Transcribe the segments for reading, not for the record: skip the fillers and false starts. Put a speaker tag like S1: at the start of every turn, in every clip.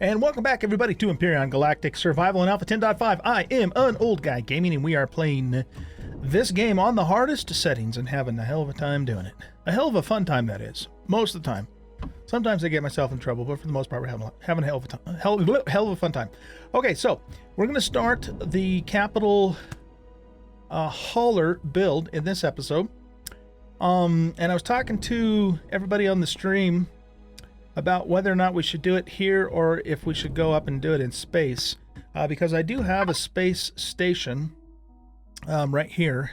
S1: And welcome back, everybody, to Empyrion Galactic Survival Alpha 10.5. I am an old guy gaming, and we are playing this game on the hardest settings and having a hell of a time doing it. A hell of a fun time, that is. Most of the time. Sometimes I get myself in trouble, but for the most part, we're having a hell of a time. Hell of a fun time. Okay, so we're going to start the capital hauler build in this episode. And I was talking to everybody on the stream about whether or not we should do it here or if we should go up and do it in space, because I do have a space station right here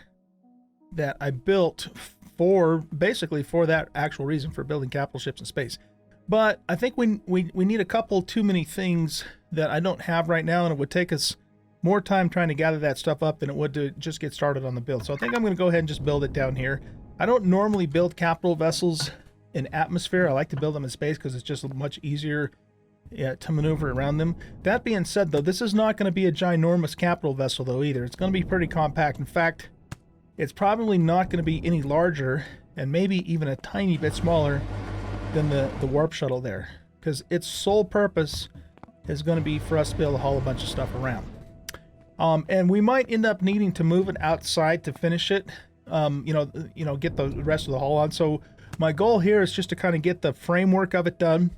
S1: that I built for basically for that actual reason, for building capital ships in space. But I think we need a couple too many things that I don't have right now, and it would take us more time trying to gather that stuff up than it would to just get started on the build. So I think I'm going to go ahead and just build it down here. I don't normally build capital vessels in atmosphere. I like to build them in space because it's just much easier to maneuver around them. That being said, though, this is not going to be a ginormous capital vessel, though, either. It's going to be pretty compact. In fact, it's probably not going to be any larger, and maybe even a tiny bit smaller than the warp shuttle there, because its sole purpose is going to be for us to be able to haul a bunch of stuff around. And we might end up needing to move it outside to finish it, get the rest of the haul on. So my goal here is just to kind of get the framework of it done,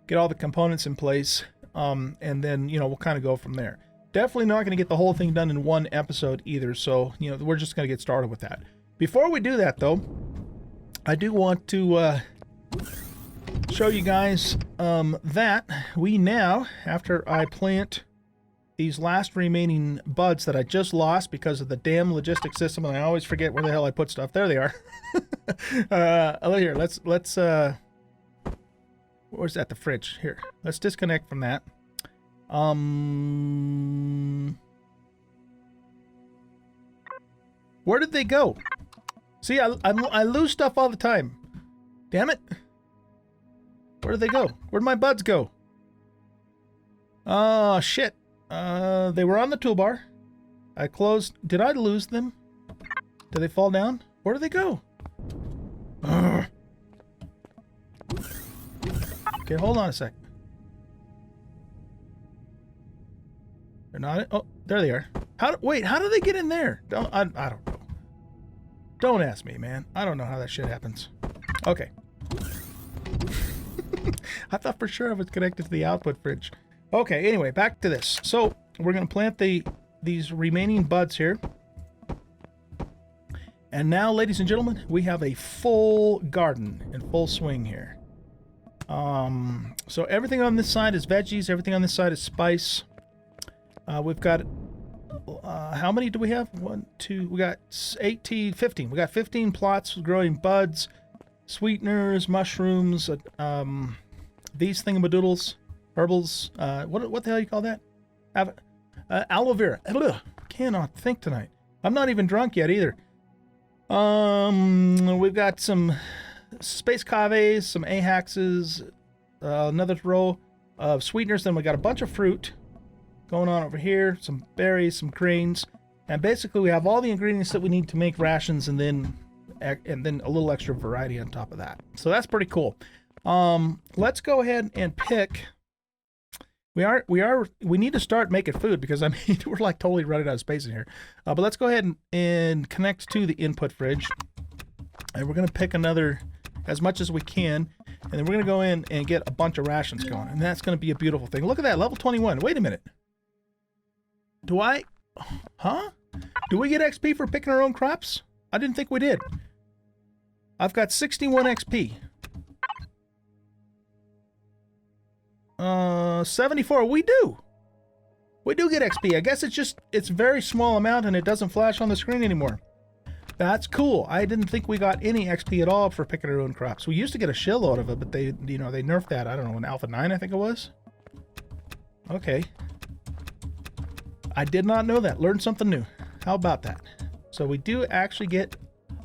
S1: get all the components in place, and then, we'll kind of go from there. Definitely not going to get the whole thing done in one episode either, so, we're just going to get started with that. Before we do that, though, I do want to show you guys that we now, after I plant these last remaining buds that I just lost because of the damn logistic system, and I always forget where the hell I put stuff. There they are. Here, let's where's that? The fridge. Here, let's disconnect from that. Where did they go? See, I lose stuff all the time. Damn it. Where did they go? Where'd my buds go? Oh, shit. They were on the toolbar. I closed. Did I lose them? Did they fall down? Where did they go? Ugh. Okay, hold on a sec. They're not. Oh, there they are. Wait, how do they get in there? I don't know. Don't ask me, man. I don't know how that shit happens. Okay. I thought for sure I was connected to the output fridge. Okay, anyway, back to this. So we're going to plant these remaining buds here. And now, ladies and gentlemen, we have a full garden in full swing here. So everything on this side is veggies. Everything on this side is spice. We've got, how many do we have? 1, 2, we got 15. We got 15 plots growing buds, sweeteners, mushrooms, these thingamadoodles. Herbals, what the hell you call that? Aloe vera. Ugh, cannot think tonight. I'm not even drunk yet either. We've got some space caves, some ahaxes, another row of sweeteners. Then we got a bunch of fruit going on over here, some berries, some grains, and basically we have all the ingredients that we need to make rations, and then a little extra variety on top of that. So that's pretty cool. Let's go ahead and pick. We need to start making food, because I mean we're like totally running out of space in here. But let's go ahead and connect to the input fridge, and we're gonna pick another as much as we can, and then we're gonna go in and get a bunch of rations going, and that's gonna be a beautiful thing. Look at that, level 21. Wait a minute. Do we get XP for picking our own crops? I didn't think we did. I've got 61 XP. 74. We do get XP. I guess it's very small amount and it doesn't flash on the screen anymore. That's cool. I didn't think we got any XP at all for picking our own crops. We used to get a shitload of it, but they nerfed that. I don't know, in Alpha 9 I think it was. Okay. I did not know that. Learned something new. How about that? So we do actually get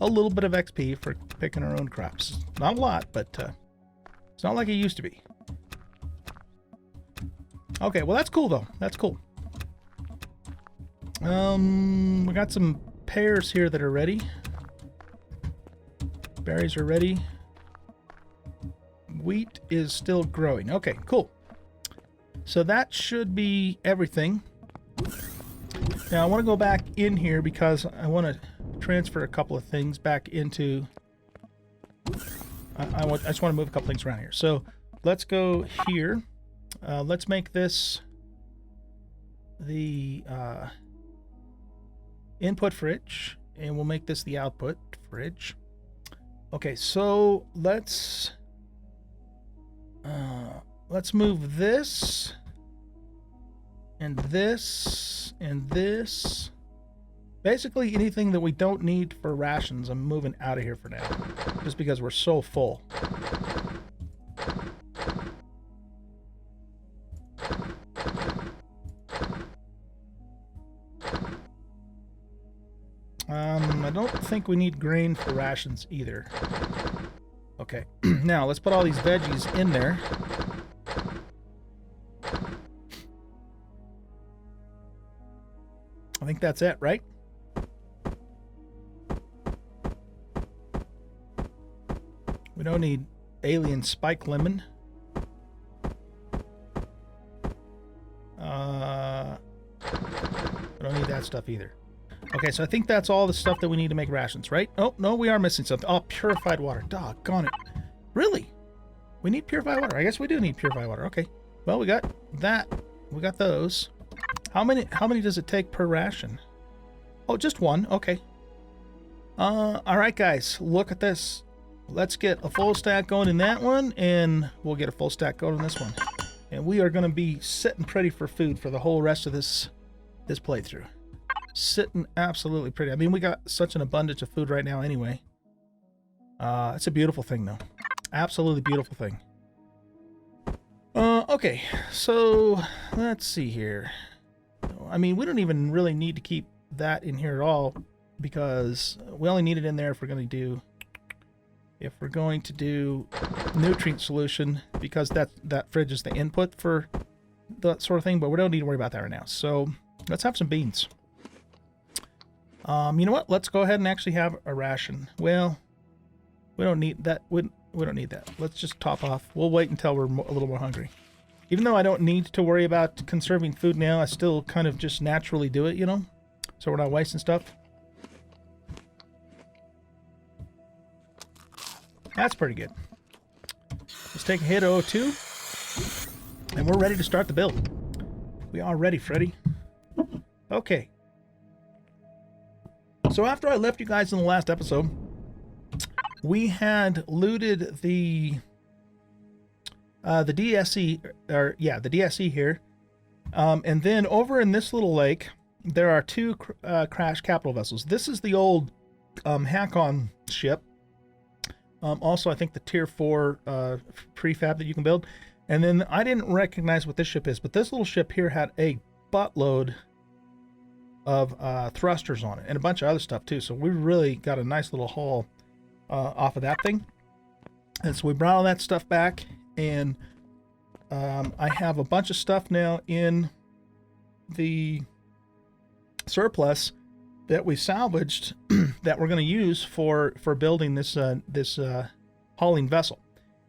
S1: a little bit of XP for picking our own crops. Not a lot, but it's not like it used to be. Okay, well that's cool though. That's cool. We got some pears here that are ready. Berries are ready. Wheat is still growing. Okay, cool. So that should be everything. Now I want to go back in here because I want to transfer a couple of things back into... I just want to move a couple things around here. So let's go here. Let's make this the input fridge, and we'll make this the output fridge. Okay, so let's move this and this and this. Basically anything that we don't need for rations, I'm moving out of here for now, just because we're so full. I don't think we need grain for rations either. Okay, now let's put all these veggies in there. I think that's it, right? We don't need alien spike lemon. We don't need that stuff either. Okay, so I think that's all the stuff that we need to make rations, right? Oh, no, we are missing something. Oh, purified water. Doggone it. Really? We need purified water. I guess we do need purified water. Okay. Well, we got that. We got those. How many does it take per ration? Oh, just one. Okay. All right, guys. Look at this. Let's get a full stack going in that one, and we'll get a full stack going in this one. And we are going to be sitting pretty for food for the whole rest of this playthrough. Sitting absolutely pretty. I mean, we got such an abundance of food right now anyway. It's a beautiful thing, though. Absolutely beautiful thing. Okay, so let's see here. I mean, we don't even really need to keep that in here at all, because we only need it in there if we're going to do nutrient solution, because that fridge is the input for that sort of thing, but we don't need to worry about that right now. So let's have some beans. You know what? Let's go ahead and actually have a ration. Well, we don't need that. We don't need that. Let's just top off. We'll wait until we're a little more hungry. Even though I don't need to worry about conserving food now, I still kind of just naturally do it, you know? So we're not wasting stuff. That's pretty good. Let's take a hit of O2. And we're ready to start the build. We are ready, Freddy. Okay. So after I left you guys in the last episode, we had looted the DSE, or yeah, the DSE here. And then over in this little lake, there are two crashed capital vessels. This is the old Hack-On ship. Also, I think the Tier 4 prefab that you can build. And then I didn't recognize what this ship is, but this little ship here had a buttload of thrusters on it and a bunch of other stuff too. So we really got a nice little haul off of that thing. And so we brought all that stuff back, and I have a bunch of stuff now in the surplus that we salvaged that we're going to use for building this hauling vessel.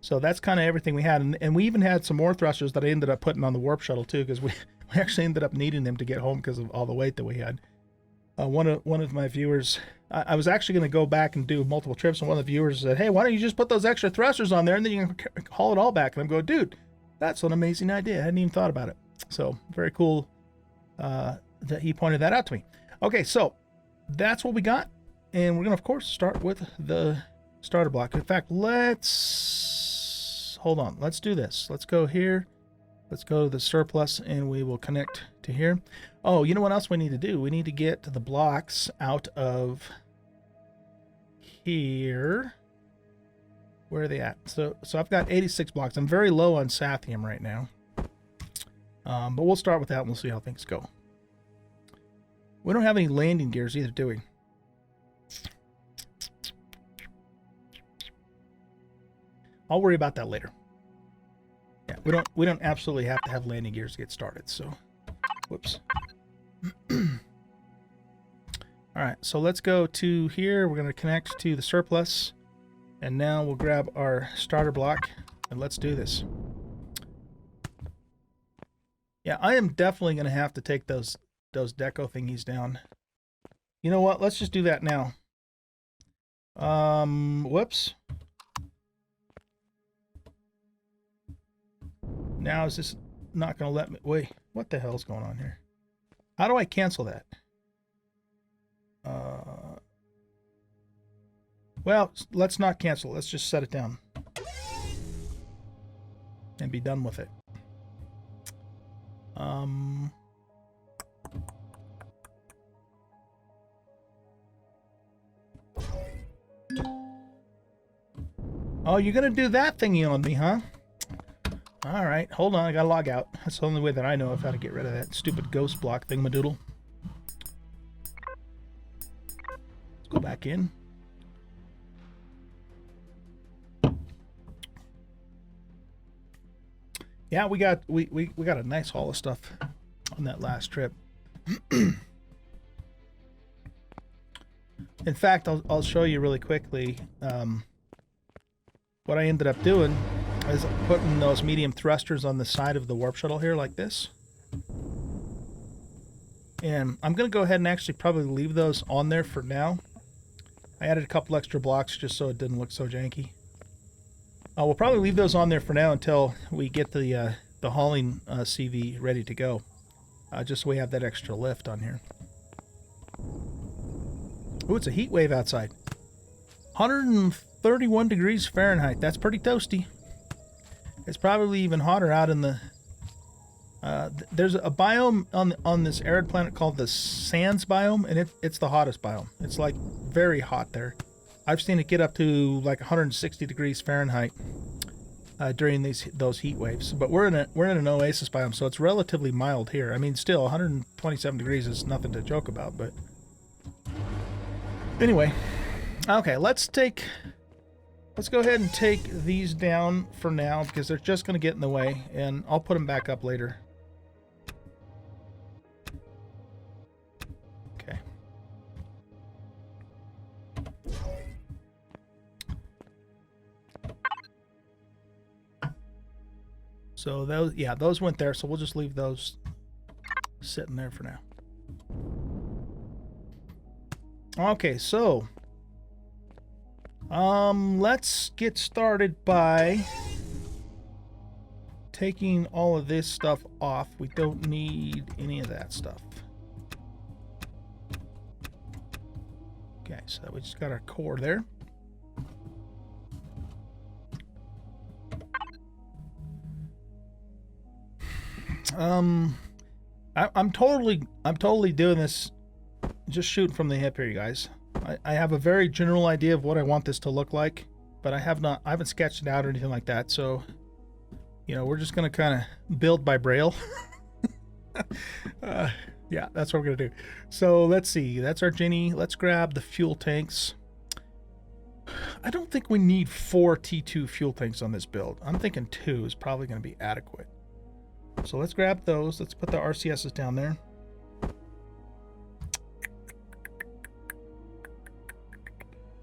S1: So that's kind of everything we had, and we even had some more thrusters that I ended up putting on the warp shuttle too, because we actually ended up needing them to get home because of all the weight that we had. One of my viewers, I was actually going to go back and do multiple trips, and one of the viewers said, "Hey, why don't you just put those extra thrusters on there and then you can haul it all back?" And I'm going, "Dude, that's an amazing idea. I hadn't even thought about it." So very cool that he pointed that out to me. Okay, so that's what we got, and we're going to, of course, start with the starter block. In fact, hold on. Let's do this. Let's go here. Let's go to the surplus, and we will connect to here. Oh, you know what else we need to do? We need to get the blocks out of here. Where are they at? So I've got 86 blocks. I'm very low on Sathium right now. But we'll start with that, and we'll see how things go. We don't have any landing gears either, do we? I'll worry about that later. Yeah, we don't absolutely have to have landing gears to get started, so whoops. Alright, so let's go to here. We're going to connect to the surplus, and now we'll grab our starter block, and let's do this. Yeah, I am definitely going to have to take those deco thingies down. You know what? Let's just do that now. Whoops. Now is this not going to let me... Wait, what the hell's going on here? How do I cancel that? Well, let's not cancel. Let's just set it down. And be done with it. Oh, you're going to do that thingy on me, huh? Alright, hold on. I got to log out. That's the only way that I know of how to get rid of that stupid ghost block thingamadoodle. Let's go back in. Yeah, we got a nice haul of stuff on that last trip. In fact, I'll show you really quickly what I ended up doing is putting those medium thrusters on the side of the warp shuttle here like this. And I'm going to go ahead and actually probably leave those on there for now. I added a couple extra blocks just so it didn't look so janky. We'll probably leave those on there for now until we get the hauling CV ready to go. Just so we have that extra lift on here. Ooh, it's a heat wave outside. 131 degrees Fahrenheit. That's pretty toasty. It's probably even hotter out in the... there's a biome on this arid planet called the Sands biome, and it's the hottest biome. It's like very hot there. I've seen it get up to like 160 degrees Fahrenheit during those heat waves. But we're in an oasis biome, so it's relatively mild here. I mean, still 127 degrees is nothing to joke about. But anyway, okay, let's go ahead and take these down for now because they're just going to get in the way, and I'll put them back up later. Okay. So those went there, so we'll just leave those sitting there for now. Okay, so let's get started by taking all of this stuff off. We don't need any of that stuff. Okay, so we just got our core there. I'm totally doing this just shooting from the hip here, you guys. I have a very general idea of what I want this to look like, but I haven't sketched it out or anything like that. So, you know, we're just gonna kind of build by braille. Yeah, that's what we're gonna do. So let's see. That's our Jenny. Let's grab the fuel tanks. I don't think we need 4 T2 fuel tanks on this build. I'm thinking 2 is probably going to be adequate. So let's grab those. Let's put the RCSs down there.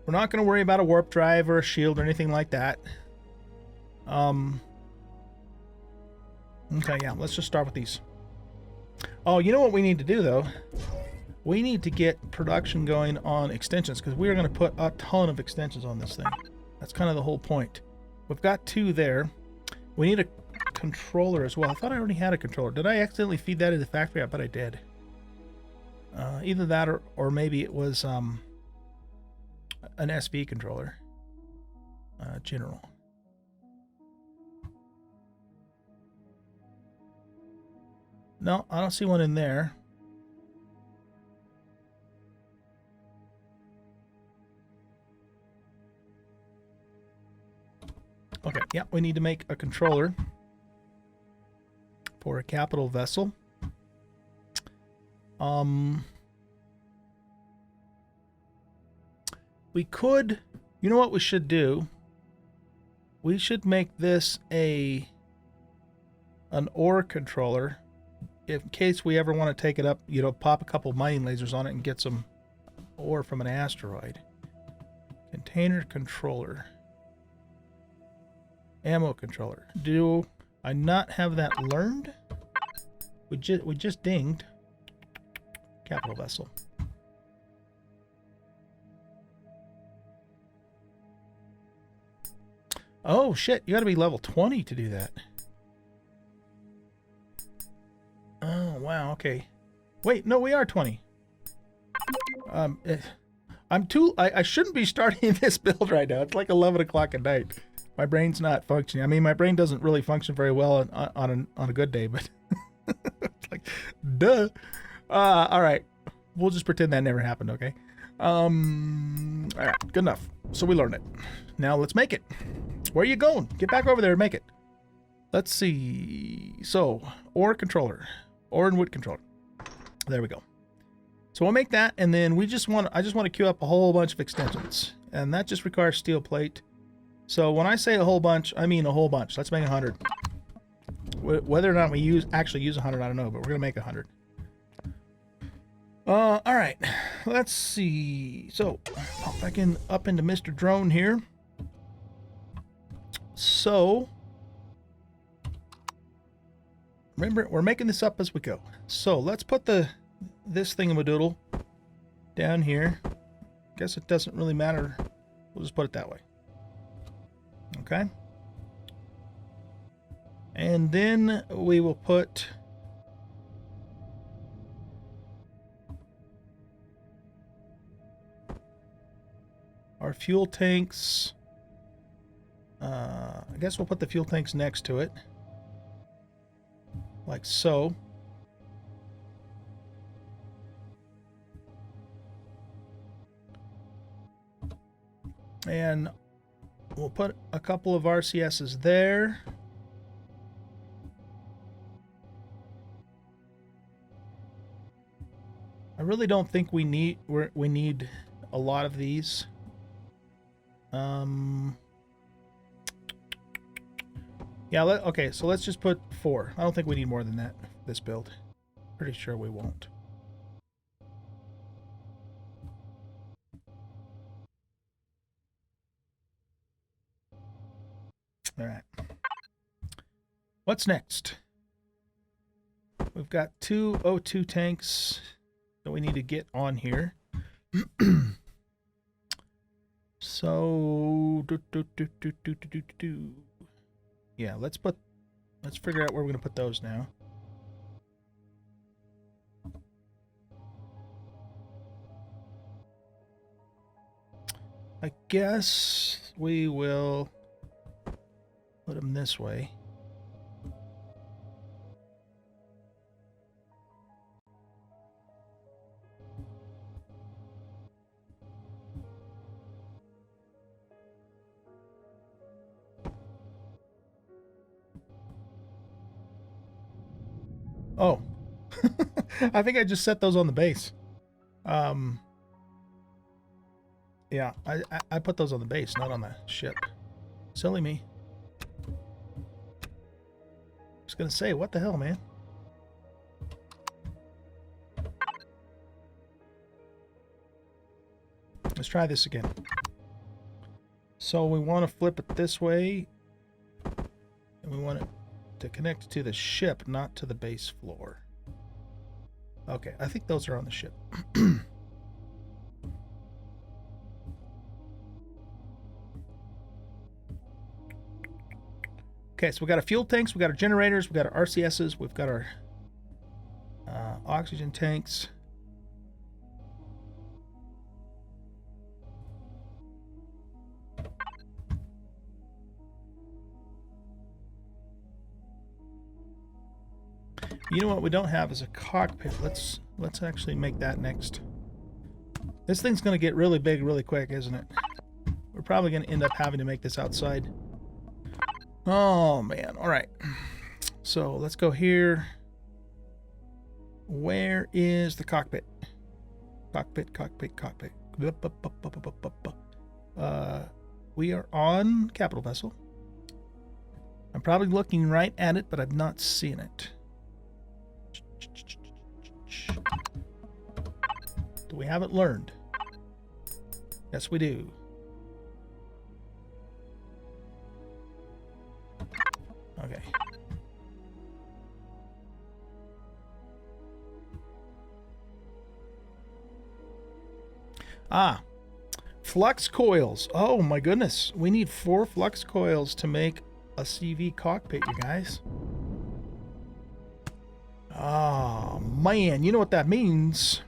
S1: We're not going to worry about a warp drive or a shield or anything like that. Okay, yeah, let's just start with these. Oh, you know what we need to do, though? We need to get production going on extensions, because we are going to put a ton of extensions on this thing. That's kind of the whole point. We've got 2 there. We need a controller as well. I thought I already had a controller. Did I accidentally feed that into the factory? I bet I did. Either that or maybe it was an SV controller. General. No, I don't see one in there. Okay, yeah, we need to make a controller for a capital vessel. We could, you know what we should do? We should make this an ore controller in case we ever want to take it up, you know, pop a couple mining lasers on it and get some ore from an asteroid. Container controller. Ammo controller. Do I not have that learned? We just dinged. Capital vessel. Oh shit, you gotta be level 20 to do that. Oh wow, okay. Wait, no, we are 20. I shouldn't be starting this build right now. It's like 11 o'clock at night. My brain's not functioning. I mean, my brain doesn't really function very well on a good day, but it's like, duh. All right. We'll just pretend that never happened, okay? All right, good enough. So we learned it. Now let's make it. Where are you going? Get back over there and make it. Let's see. So, ore controller. Ore and wood controller. There we go. So we'll make that, and then I just want to queue up a whole bunch of extensions. And that just requires steel plate. So when I say a whole bunch, I mean a whole bunch. Let's make 100. Whether or not we actually use 100, I don't know, but we're going to make 100. All right. Let's see. So, pop back up into Mr. Drone here. So, remember, we're making this up as we go. So, let's put this thingamadoodle down here. Guess it doesn't really matter. We'll just put it that way. Okay. And then we will put our fuel tanks. I guess we'll put the fuel tanks next to it. Like so. And we'll put a couple of RCSs there. I really don't think we need a lot of these. Yeah, okay, so let's just put 4. I don't think we need more than that for this build. Pretty sure we won't. All right. What's next? We've got 2 O2 tanks that we need to get on here. So, yeah, let's figure out where we're going to put those now. I guess we will put them this way. Oh, I think I just set those on the base. Yeah, I put those on the base, not on the ship. Silly me. I was gonna say, what the hell, man? Let's try this again. So we want to flip it this way, and we want it to connect to the ship, not to the base floor. Okay, I think those are on the ship. Okay, so we got our fuel tanks, we got our generators, we got our RCSs, we've got our oxygen tanks. You know what we don't have is a cockpit. Let's actually make that next. This thing's going to get really big really quick, isn't it? We're probably going to end up having to make this outside. Oh, man. All right. So let's go here. Where is the cockpit? Cockpit. We are on capital vessel. I'm probably looking right at it, but I'm not seeing it. Do we have it learned? Yes, we do. Okay. Ah, flux coils. Oh my goodness. We need 4 flux coils to make a CV cockpit, you guys. Oh man, you know what that means?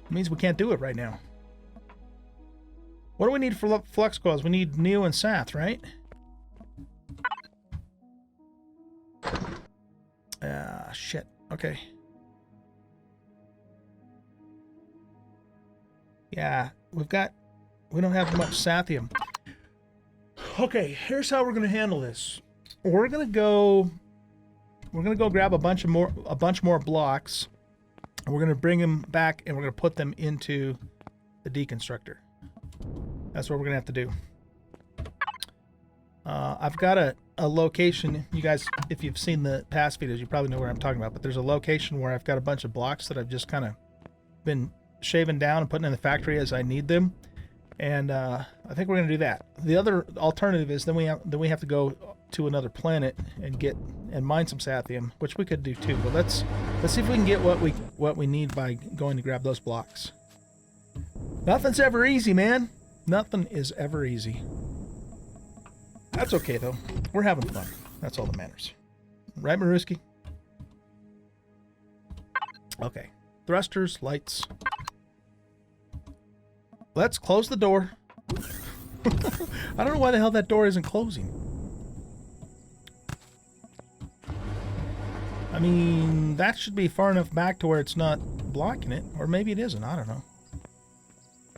S1: It means we can't do it right now. What do we need for flux coils? We need Neo and Sath, right? Ah, shit. Okay. Yeah, we don't have much Sathium. Okay, here's how we're gonna handle this. We're gonna go grab a bunch more blocks, and we're gonna bring them back, and we're gonna put them into the deconstructor. That's what we're gonna have to do. I've got a location. You guys, if you've seen the past videos, you probably know where I'm talking about. But there's a location where I've got a bunch of blocks that I've just kind of been shaving down and putting in the factory as I need them. And I think we're gonna do that. The other alternative is then we have to go to another planet and mine some Sathium, which we could do too. But let's see if we can get what we need by going to grab those blocks. Nothing's ever easy, man. Nothing is ever easy. That's okay though. We're having fun. That's all that matters. Right, Maruski? Okay. Thrusters, lights. Let's close the door. I don't know why the hell that door isn't closing. I mean, that should be far enough back to where it's not blocking it. Or maybe it isn't. I don't know.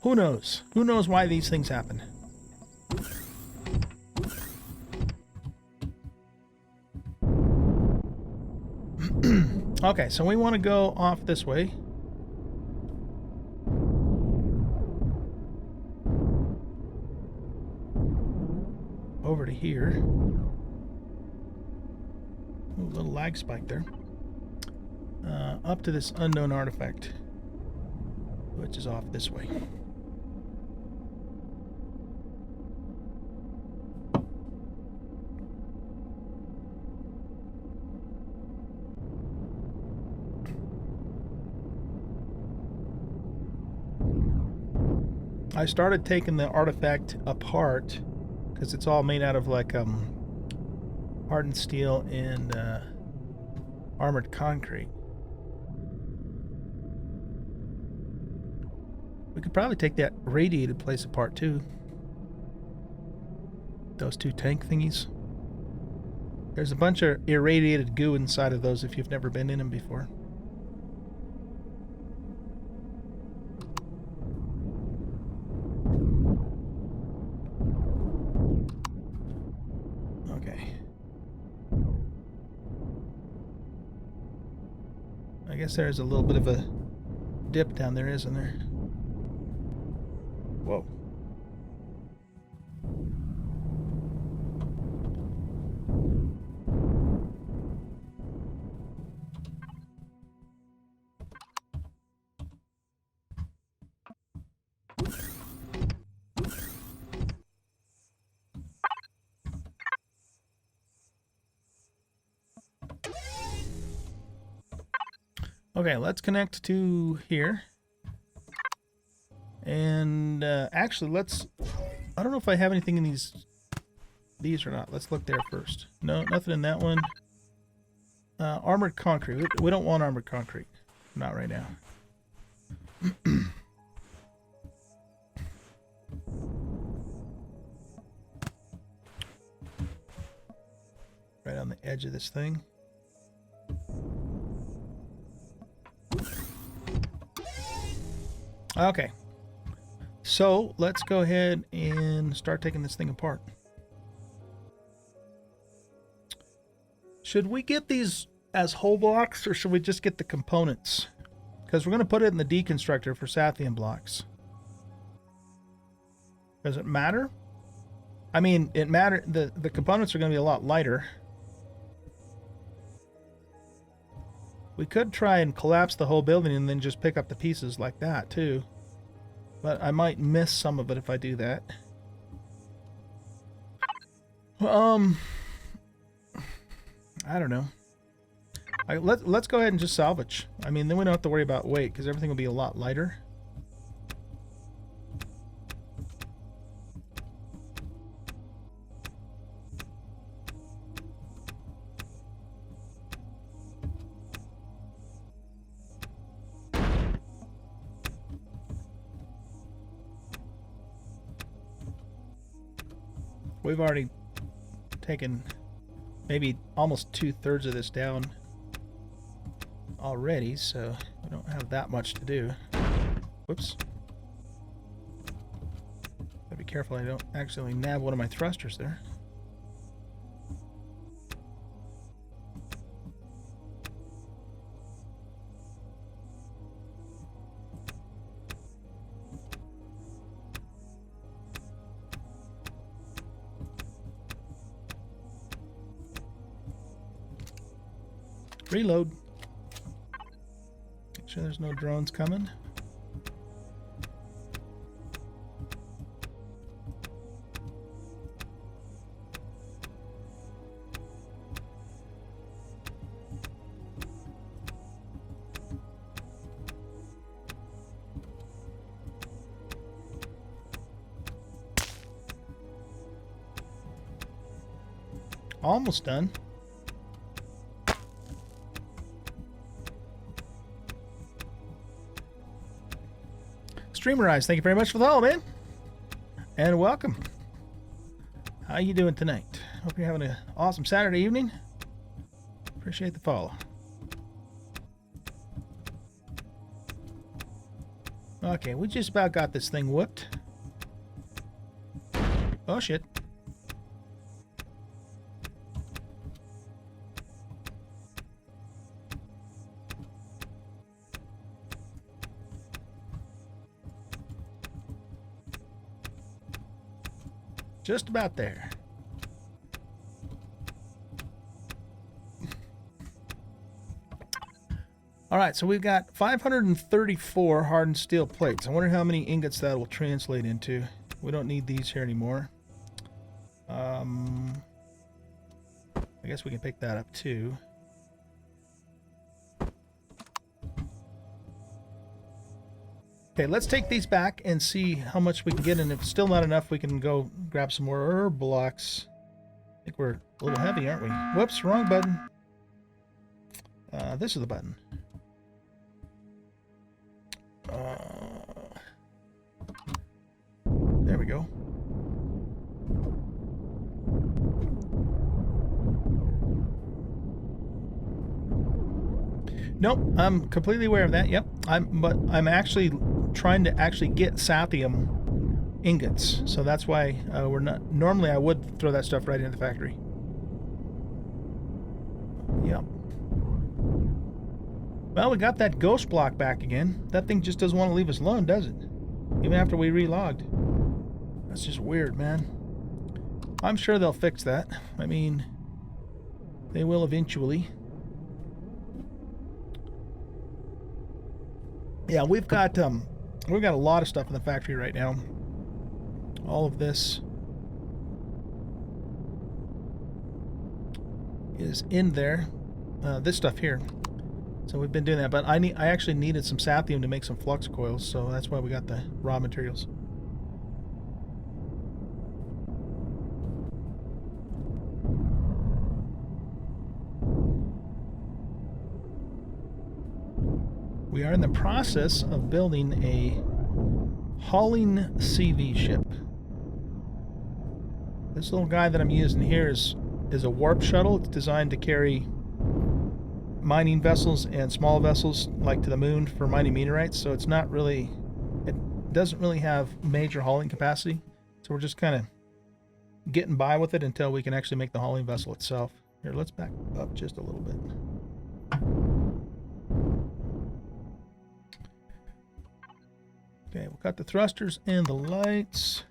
S1: Who knows? Who knows why these things happen? Okay, so we want to go off this way. Over to here. Ooh, a little lag spike there. Up to this unknown artifact, which is off this way. I started taking the artifact apart because it's all made out of like hardened steel and armored concrete. We could probably take that radiated place apart too. Those 2 tank thingies. There's a bunch of irradiated goo inside of those if you've never been in them before. I guess there's a little bit of a dip down there, isn't there? Whoa. Okay, let's connect to here. And actually, I don't know if I have anything in these or not. Let's look there first. No, nothing in that one. Armored concrete. We don't want armored concrete. Not right now. Right on the edge of this thing. Okay, so let's go ahead and start taking this thing apart. Should we get these as whole blocks, or should we just get the components? Because we're going to put it in the deconstructor for Sathium blocks. Does it matter? I mean, it matter. The components are going to be a lot lighter. We could try and collapse the whole building and then just pick up the pieces like that too. But I might miss some of it if I do that. I don't know. Let's go ahead and just salvage. I mean, then we don't have to worry about weight because everything will be a lot lighter. We've already taken maybe almost 2/3 of this down already, so we don't have that much to do. Whoops. Gotta be careful I don't accidentally nab one of my thrusters there. Reload. Make sure there's no drones coming. Almost done. Streamer Eyes, thank you very much for the follow, man. And welcome. How you doing tonight? Hope you're having an awesome Saturday evening. Appreciate the follow. Okay, we just about got this thing whooped. Oh, shit. Just about there. All right, so we've got 534 hardened steel plates. I wonder how many ingots that will translate into. We don't need these here anymore. I guess we can pick that up too. Okay, let's take these back and see how much we can get, and if it's still not enough, we can go grab some more herb blocks. I think we're a little heavy, aren't we? Whoops, wrong button. This is the button. There we go. Nope, I'm completely aware of that. Yep, but I'm actually trying to get sathium ingots, so that's why we're not. Normally, I would throw that stuff right into the factory. Yep. Well, we got that ghost block back again. That thing just doesn't want to leave us alone, does it? Even after we relogged. That's just weird, man. I'm sure they'll fix that. I mean, they will eventually. Yeah, we've got a lot of stuff in the factory right now. All of this is in there. This stuff here. So we've been doing that, but I actually needed some sathium to make some flux coils, so that's why we got the raw materials. We are in the process of building a hauling CV ship. This little guy that I'm using here is a warp shuttle. It's designed to carry mining vessels and small vessels like to the moon for mining meteorites, so it doesn't really have major hauling capacity, so we're just kind of getting by with it until we can actually make the hauling vessel itself. Here, let's back up just a little bit. Okay, we've got the thrusters and the lights.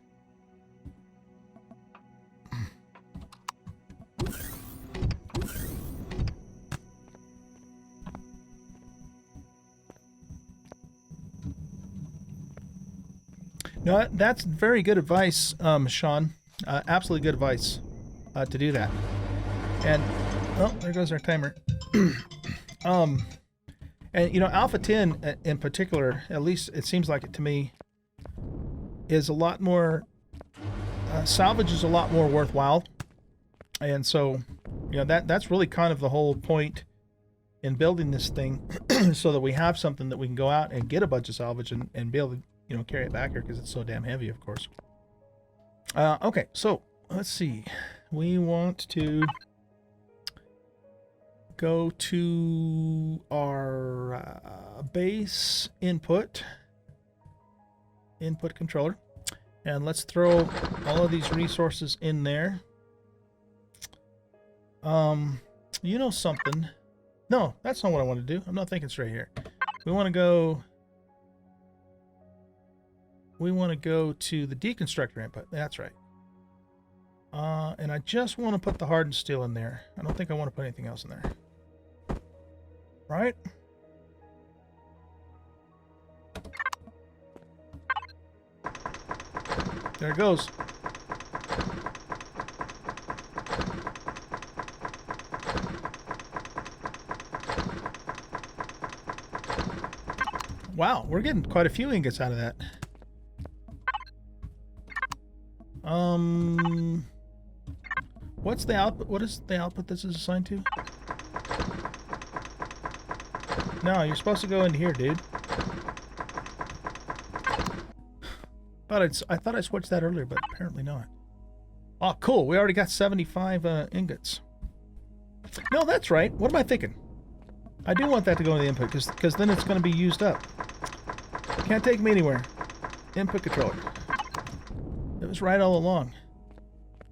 S1: No, that's very good advice, Sean. Absolutely good advice to do that. And, oh, there goes our timer. And, you know, Alpha 10 in particular, at least it seems like it to me, is a lot more, salvage is a lot more worthwhile. And so, you know, that's really kind of the whole point in building this thing, so that we have something that we can go out and get a bunch of salvage and be able to, you know, carry it back here because it's so damn heavy, of course. Okay, so let's see. We want to go to our base input controller, and let's throw all of these resources in there. You know something? No, that's not what I want to do. I'm not thinking straight here. We want to go to the deconstructor input. That's right. And I just want to put the hardened steel in there. I don't think I want to put anything else in there. Right? There it goes. Wow, we're getting quite a few ingots out of that. What's the output? What is the output this is assigned to? No, you're supposed to go into here, dude. I thought I switched that earlier, but apparently not. Oh, cool. We already got 75 ingots. No, that's right. What am I thinking? I do want that to go in the input, because then it's going to be used up. Can't take me anywhere. Input controller. It was right all along.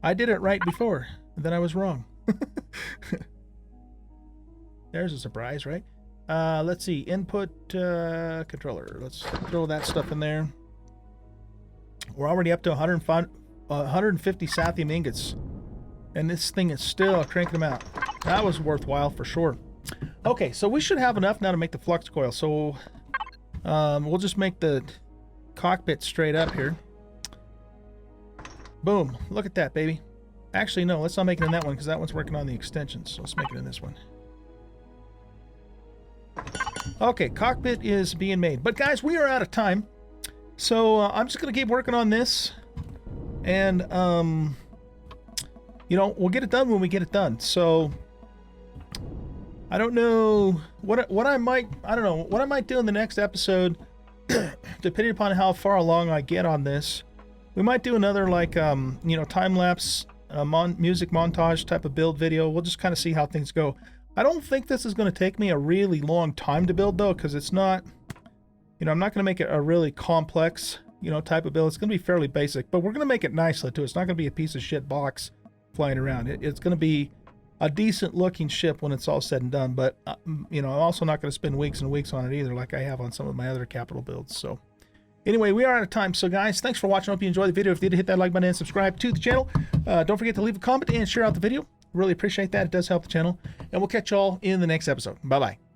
S1: I did it right before, and then I was wrong. There's a surprise, right? Let's see. Input controller. Let's throw that stuff in there. We're already up to 150 sathium ingots, and this thing is still cranking them out. That was worthwhile for sure. Okay, so we should have enough now to make the flux coil. So we'll just make the cockpit straight up here. Boom. Look at that, baby. Actually, no, let's not make it in that one because that one's working on the extensions. So let's make it in this one. Okay, cockpit is being made. But guys, we are out of time. So I'm just going to keep working on this. And, you know, we'll get it done when we get it done. So I don't know what I might do in the next episode, depending upon how far along I get on this. We might do another, like, you know, time-lapse music montage type of build video. We'll just kind of see how things go. I don't think this is going to take me a really long time to build, though, because it's not, you know, I'm not going to make it a really complex, you know, type of build. It's going to be fairly basic, but we're going to make it nicely, too. It's not going to be a piece of shit box flying around. It's going to be a decent-looking ship when it's all said and done, but, you know, I'm also not going to spend weeks and weeks on it either, like I have on some of my other capital builds, so... Anyway, we are out of time. So, guys, thanks for watching. I hope you enjoyed the video. If you did, hit that like button and subscribe to the channel. Don't forget to leave a comment and share out the video. Really appreciate that. It does help the channel. And we'll catch y'all in the next episode. Bye-bye.